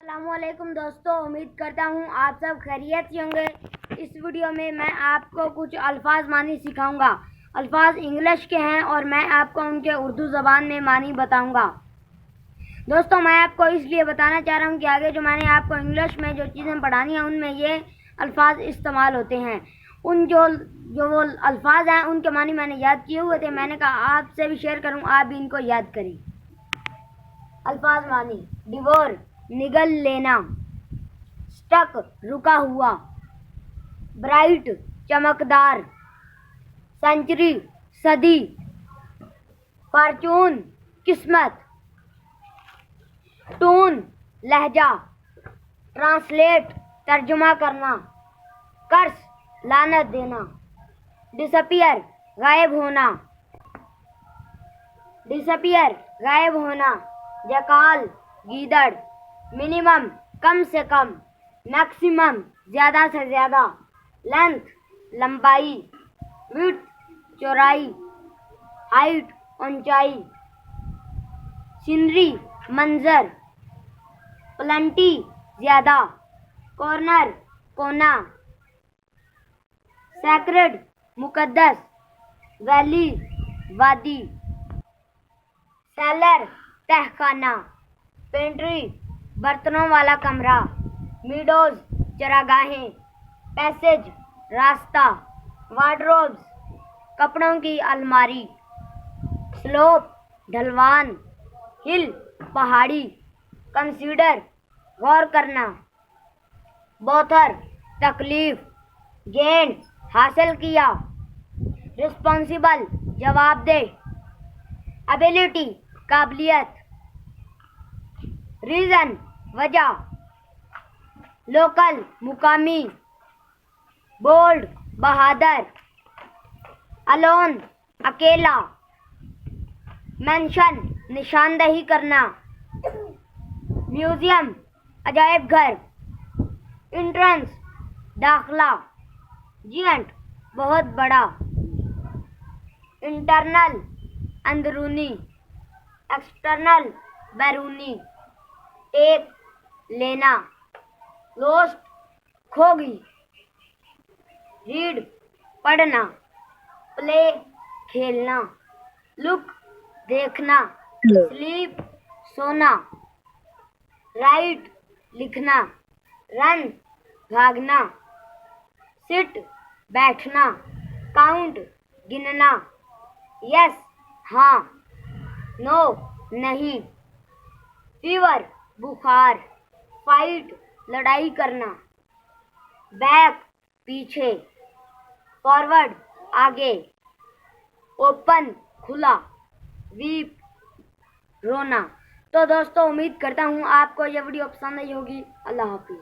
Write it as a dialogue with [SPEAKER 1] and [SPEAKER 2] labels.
[SPEAKER 1] السلام علیکم دوستوں، امید کرتا ہوں آپ سب خیریت سے ہوں گے۔ اس ویڈیو میں آپ کو کچھ الفاظ معنی سکھاؤں گا۔ الفاظ انگلش کے ہیں اور میں آپ کو ان کے اردو زبان میں معنی بتاؤں گا۔ دوستوں، میں آپ کو اس لیے بتانا چاہ رہا ہوں کہ آگے جو میں نے آپ کو انگلش میں جو چیزیں پڑھانی ہیں ان میں یہ الفاظ استعمال ہوتے ہیں۔ ان جو وہ الفاظ ہیں ان کے معنی میں نے یاد کیے ہوئے تھے، میں نے کہا آپ سے بھی شیئر کروں، آپ بھی ان کو یاد کریں۔ الفاظ معنی: ڈیوور نگل لینا، سٹک رکا ہوا، برائٹ چمکدار، سینچری صدی، فارچون قسمت، ٹون لہجہ، ٹرانسلیٹ ترجمہ کرنا، کرس لعنت دینا، ڈسپیئر غائب ہونا، غائب ہونا، جکال گیدڑ، منیمم کم سے کم، میکسیمم زیادہ سے زیادہ، لینتھ لمبائی، وڈتھ چوڑائی، ہائٹ اونچائی، سینری منظر، پلنٹی زیادہ، کارنر کونا، سیکرڈ مقدس، ویلی وادی، سیلر تہ خانہ، پینٹری برتنوں والا کمرہ، میڈوز چراگاہیں، پیسیج راستہ، وارڈروبز کپڑوں کی الماری، سلوپ ڈھلوان، ہل پہاڑی، کنسیڈر غور کرنا، بوتھر تکلیف، گین حاصل کیا، رسپانسبل جواب دہ، ایبلٹی قابلیت، ریزن وجہ، لوکل مقامی، بولڈ بہادر، الون اکیلا، مینشن نشاندہی کرنا، میوزیم عجائب گھر، انٹرنس داخلہ، جینٹ بہت بڑا، انٹرنل اندرونی، ایکسٹرنل بیرونی، ٹیک لینا، لوسٹ کھوگی، ریڈ پڑھنا، پلے کھیلنا، لک دیکھنا، سلیپ سونا، رائٹ لکھنا، رن بھاگنا، سٹ بیٹھنا، کاؤنٹ گننا، یس ہاں، نو نہیں، فیور بخار، فائٹ لڑائی کرنا، بیک پیچھے، فارورڈ آگے، اوپن کھلا، ویپ رونا۔ تو دوستو، امید کرتا ہوں آپ کو یہ ویڈیو پسند آئی ہوگی۔ اللہ حافظ۔